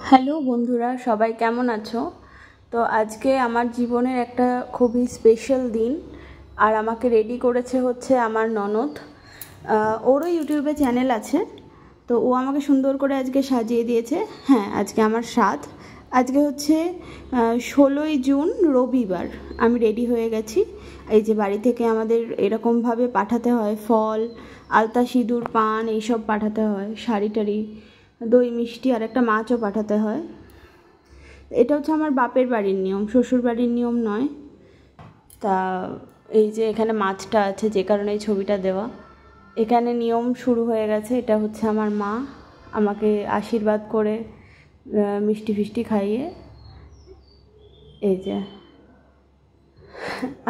Hello বন্ধুরা, সবাই কেমন আছো? তো আজকে আমার জীবনের একটা খুবই স্পেশাল দিন, আর আমাকে রেডি করেছে হচ্ছে আমার ননদ। ওরও ইউটিউবে চ্যানেল আছে, তো ও আমাকে সুন্দর করে আজকে সাজিয়ে দিয়েছে। হ্যাঁ, আজকে আমার সাধ। আজকে হচ্ছে 16ই জুন, রবিবার। আমি রেডি হয়ে গেছি। এই যে বাড়ি থেকে আমাদের এরকমভাবে পাঠাতে হয় ফল, আলতা, সিঁদুর, পান এইসব পাঠাতে হয়, শাড়ি টাড়ি, দই মিষ্টি আর একটা মাছও পাঠাতে হয়। এটা হচ্ছে আমার বাপের বাড়ির নিয়ম, শ্বশুর বাড়ির নিয়ম নয়। তা এই যে এখানে মাছটা আছে, যে কারণে এই ছবিটা দেওয়া। এখানে নিয়ম শুরু হয়ে গেছে। এটা হচ্ছে আমার মা আমাকে আশীর্বাদ করে মিষ্টি ফিষ্টি খাইয়ে, এই যে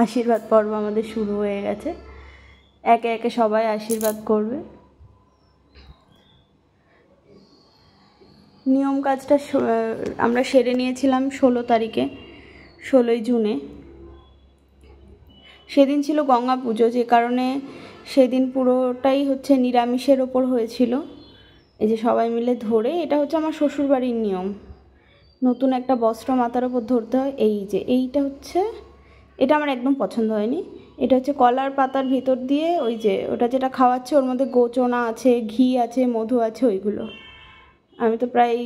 আশীর্বাদ পর্ব আমাদের শুরু হয়ে গেছে। একে একে সবাই আশীর্বাদ করবে। নিয়ম কাজটা আমরা সেরে নিয়েছিলাম 16 তারিখে, 16ই জুনে। সেদিন ছিল গঙ্গা পুজো, যে কারণে সেদিন পুরোটাই হচ্ছে নিরামিষের ওপর হয়েছিল। এই যে সবাই মিলে ধরে, এটা হচ্ছে আমার শ্বশুরবাড়ির নিয়ম। নতুন একটা বস্ত্র মাথার ওপর ধরতে হয়। এই যে এইটা হচ্ছে, এটা আমার একদম পছন্দ হয়নি। এটা হচ্ছে কলার পাতার ভিতর দিয়ে, ওই যে ওটা যেটা খাওয়াচ্ছে ওর মধ্যে গোচনা আছে, ঘি আছে, মধু আছে, ওইগুলো আমি তো প্রায়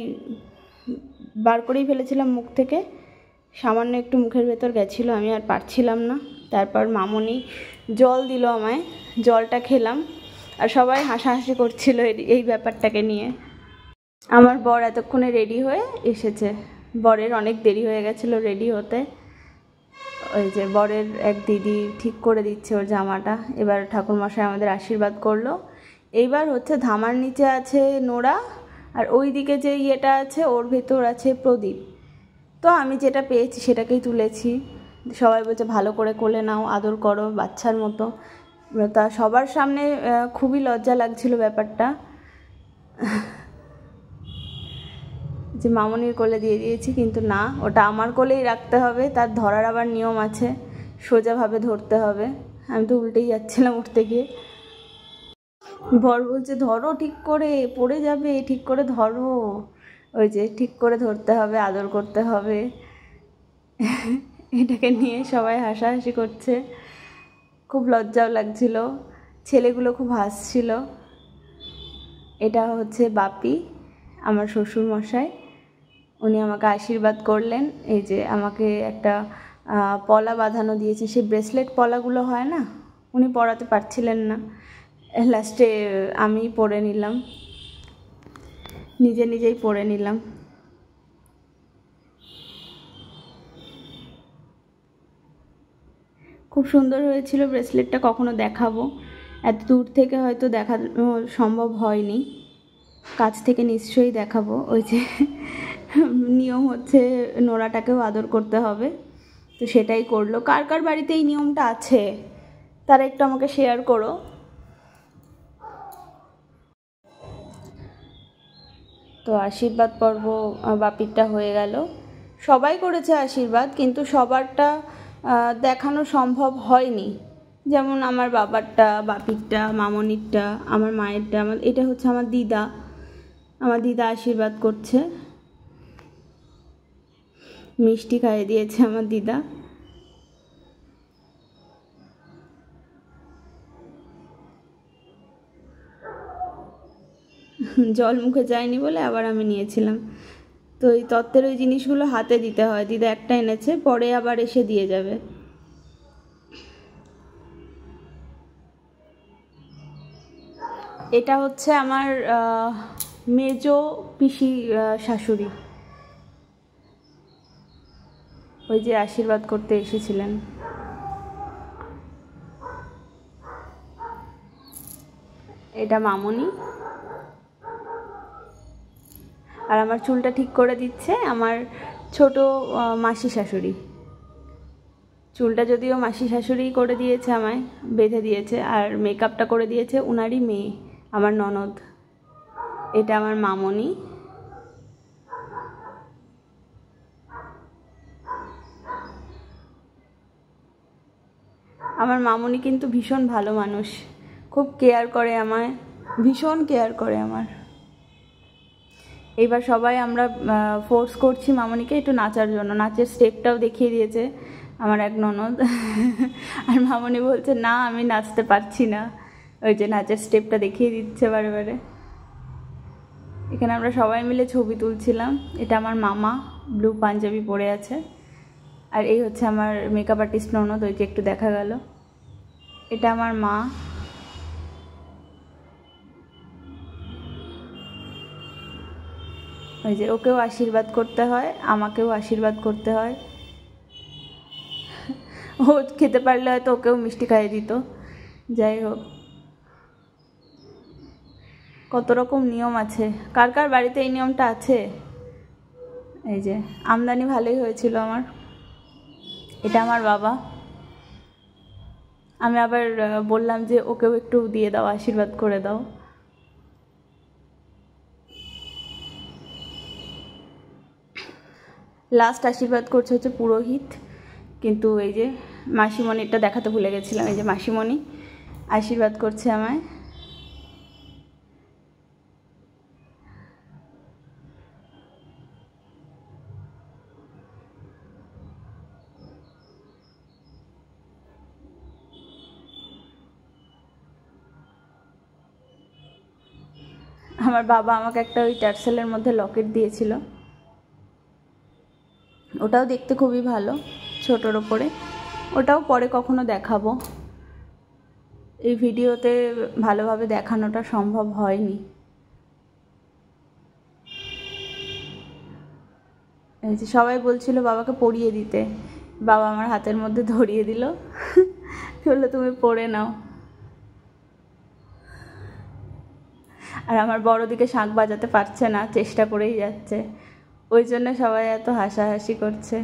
বার করেই ফেলেছিলাম মুখ থেকে। সামান্য একটু মুখের ভেতর গেছিলো, আমি আর পারছিলাম না। তারপর মামনি জল দিল আমায়, জলটা খেলাম, আর সবাই হাসাহাসি করছিল এই ব্যাপারটাকে নিয়ে। আমার বর এতক্ষণে রেডি হয়ে এসেছে। বরের অনেক দেরি হয়ে গেছিলো রেডি হতে। ওই যে বরের এক দিদি ঠিক করে দিচ্ছে ওর জামাটা। এবার ঠাকুরমশাই আমাদের আশীর্বাদ করলো। এইবার হচ্ছে ধামার নিচে আছে নোরা, আর ওই দিকে যে ইয়েটা আছে ওর ভেতর আছে প্রদীপ। তো আমি যেটা পেয়েছি সেটাকেই তুলেছি। সবাই বলছে ভালো করে কোলে নাও, আদর করো বাচ্চার মতো। তা সবার সামনে খুবই লজ্জা লাগছিল ব্যাপারটা, যে মামনির কোলে দিয়ে দিয়েছি, কিন্তু না, ওটা আমার কোলেই রাখতে হবে। তার ধরার আবার নিয়ম আছে, সোজাভাবে ধরতে হবে। আমি তো উল্টেই যাচ্ছিলাম উঠতে গিয়ে। বর বলছে ধরো ঠিক করে, পড়ে যাবে, ঠিক করে ধরো। ওই যে ঠিক করে ধরতে হবে, আদর করতে হবে। এটাকে নিয়ে সবাই হাসাহাসি করছে, খুব লজ্জাও লাগছিল। ছেলেগুলো খুব হাসছিল। এটা হচ্ছে বাপি, আমার শ্বশুর মশাই। উনি আমাকে আশীর্বাদ করলেন। এই যে আমাকে একটা পলা বাঁধানো দিয়েছে, সেই ব্রেসলেট পলাগুলো হয় না, উনি পরাতে পারছিলেন না, লাস্টে আমি পরে নিলাম, নিজেই পরে নিলাম। খুব সুন্দর হয়েছিল ব্রেসলেটটা, কখনো দেখাবো। এত দূর থেকে হয়তো দেখানো সম্ভব হয়নি, কাছ থেকে নিশ্চয়ই দেখাবো। ওই যে নিয়ম হচ্ছে নোরাটাকেও আদর করতে হবে, তো সেটাই করলো। কার কার বাড়িতে এই নিয়মটা আছে তারা একটু আমাকে শেয়ার করো। তো আশীর্বাদ পর্ব বাপিরটা হয়ে গেল। সবাই করেছে আশীর্বাদ, কিন্তু সবারটা দেখানো সম্ভব হয়নি। যেমন আমার বাবারটা, বাপিরটা, মামনিরটা, আমার মায়েরটা, এটা হচ্ছে আমার দিদা। আমার দিদা আশীর্বাদ করছে, মিষ্টি খাইয়ে দিয়েছে আমার দিদা। জল মুখে যায়নি বলে আবার আমি নিয়েছিলাম। তো এই তত্ত্বের ওই জিনিসগুলো হাতে দিতে হয়। দিদা একটা এনেছে, পরে আবার এসে দিয়ে যাবে। এটা হচ্ছে আমার মেজো পিসি শাশুড়ি, ওই যে আশীর্বাদ করতে এসেছিলেন। এটা মামনি। আর আমার চুলটা ঠিক করে দিচ্ছে আমার ছোট মাসি শাশুড়ি। চুলটা যদিও মাসি শাশুড়ি করে দিয়েছে, আমায় বেঁধে দিয়েছে, আর মেকআপটা করে দিয়েছে উনারই মেয়ে, আমার ননদ। এটা আমার মামনি। আমার মামনি কিন্তু ভীষণ ভালো মানুষ, খুব কেয়ার করে আমায়, ভীষণ কেয়ার করে আমার। এইবার সবাই আমরা ফোর্স করছি মামনিকে একটু নাচার জন্য, নাচের স্টেপটাও দেখিয়ে দিয়েছে আমার এক ননদ। আর মামনি বলছে না আমি নাচতে পারছি না, ওই যে নাচের স্টেপটা দেখিয়ে দিচ্ছে বারে বারে। এখানে আমরা সবাই মিলে ছবি তুলছিলাম। এটা আমার মামা, ব্লু পাঞ্জাবি পরে আছে। আর এই হচ্ছে আমার মেকআপ আর্টিস্ট ননদ, ওই যে একটু দেখা গেল। এটা আমার মা। ওই যে ওকেও আশীর্বাদ করতে হয়, আমাকেও আশীর্বাদ করতে হয়। ও খেতে পারলে হয়তো ওকেও মিষ্টি খাইয়ে দিত। যাই হোক, কত রকম নিয়ম আছে। কার কার বাড়িতে এই নিয়মটা আছে? এই যে আমদানি ভালোই হয়েছিল আমার। এটা আমার বাবা। আমি আবার বললাম যে ওকেও একটু দিয়ে দাও, আশীর্বাদ করে দাও। লাস্ট আশীর্বাদ করছে হচ্ছে পুরোহিত, কিন্তু এই যে মাসিমণিটা দেখাতে ভুলে গেছিলাম। এই যে মাসিমণি আশীর্বাদ করছে আমায়। আমার বাবা আমাকে একটা ওই টার্সেলের মধ্যে লকেট দিয়েছিল, ওটাও দেখতে খুবই ভালো, ছোটোর ওপরে। ওটাও পরে কখনো দেখাবো, এই ভিডিওতে ভালোভাবে দেখানোটা সম্ভব হয়নি। এই যে সবাই বলছিল বাবাকে পরিয়ে দিতে, বাবা আমার হাতের মধ্যে ধরিয়ে দিল, বললো তুমি পরে নাও। আর আমার বড় দিকে শাঁখ বাজাতে পারছে না, চেষ্টা করেই যাচ্ছে, ওই জন্য সবাই এত হাসাহাসি করছে।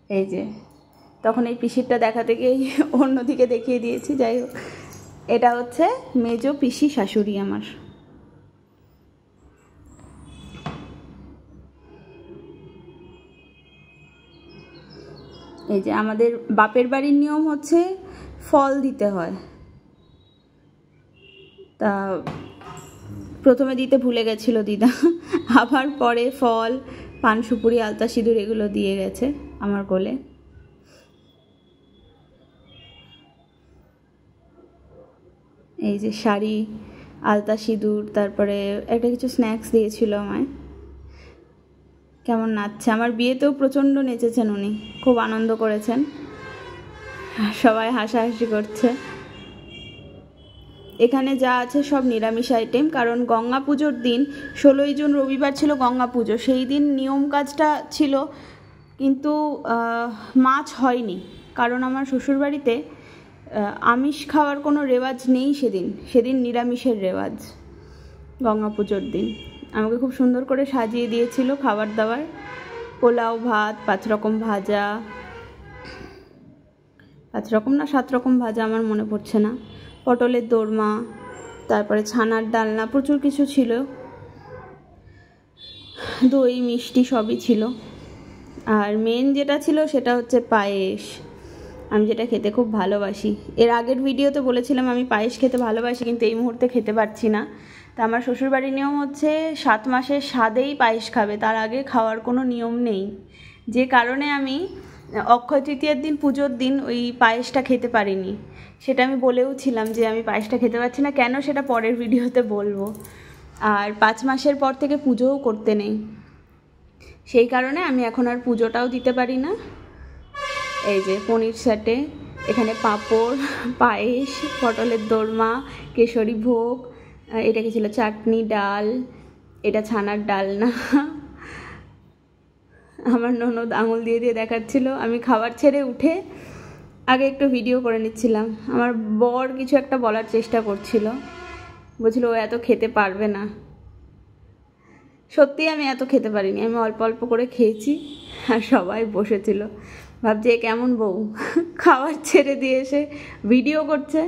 এই যে তখন এই পিসিরটা দেখাতে গিয়ে অন্যদিকে দেখিয়ে দিয়েছি। যাই হোক, এটা হচ্ছে মেজো পিসি শাশুড়ি আমার। এই যে আমাদের বাপের বাড়ির নিয়ম হচ্ছে ফল দিতে হয়, তা প্রথমে দিতে ভুলে গেছিল দিদা, আবার পরে ফল, পান সুপুরি, আলতা সিঁদুর এগুলো দিয়ে গেছে আমার কোলে। এই যে শাড়ি, আলতা সিঁদুর, তারপরে একটা কিছু স্ন্যাক্স দিয়েছিল আমায়। কেমন নাচছে, আমার বিয়েতেও প্রচণ্ড নেচেছেন উনি, খুব আনন্দ করেছেন, সবাই হাসাহাসি করছে। এখানে যা আছে সব নিরামিষ আইটেম, কারণ গঙ্গা পুজোর দিন 16ই জুন রবিবার ছিল গঙ্গা পুজো, সেই দিন নিয়ম কাজটা ছিল, কিন্তু মাছ হয়নি, কারণ আমার শ্বশুরবাড়িতে আমিষ খাওয়ার কোনো রেওয়াজ নেই। সেদিন নিরামিষের রেওয়াজ গঙ্গা পুজোর দিন। আমাকে খুব সুন্দর করে সাজিয়ে দিয়েছিল খাবার দাবার, পোলাও, ভাত, 5 রকম ভাজা, 5 রকম না 7 রকম ভাজা আমার মনে পড়ছে না, পটলের দোরমা, তারপরে ছানার ডালনা, প্রচুর কিছু ছিল, দই মিষ্টি সবই ছিল। আর মেন যেটা ছিল সেটা হচ্ছে পায়েস, আমি যেটা খেতে খুব ভালোবাসি। এর আগের ভিডিওতে বলেছিলাম আমি পায়েস খেতে ভালোবাসি, কিন্তু এই মুহূর্তে খেতে পারছি না। তা আমার শ্বশুরবাড়ির নিয়ম হচ্ছে 7 মাসের স্বাদেই পায়েস খাবে, তার আগে খাওয়ার কোনো নিয়ম নেই, যে কারণে আমি অক্ষয় তৃতীয়ার দিন, পুজোর দিন ওই পায়েসটা খেতে পারিনি। সেটা আমি বলেও ছিলাম যে আমি পায়েসটা খেতে পারছি না কেন, সেটা পরের ভিডিওতে বলবো। আর 5 মাসের পর থেকে পুজোও করতে নেই, সেই কারণে আমি এখন আর পুজোটাও দিতে পারি না। এই যে পনির সাটে, এখানে পাঁপড়, পায়েস, পটলের দোরমা, কেশরী ভোগ, এটা কি ছিল, চাটনি, ডাল, এটা ছানার ডালনা। আমার ননদ আঙুল দিয়ে দিয়ে দেখাচ্ছিল, আমি খাবার ছেড়ে উঠে আগে একটু ভিডিও করে নিচ্ছিলাম। আমার বর কিছু একটা বলার চেষ্টা করছিল, বলছিল ও এত খেতে পারবে না। সত্যি আমি এত খেতে পারিনি, আমি অল্প অল্প করে খেয়েছি, আর সবাই বসেছিল, ভাবছে কেমন বউ, খাবার ছেড়ে দিয়ে এসে ভিডিও করছে।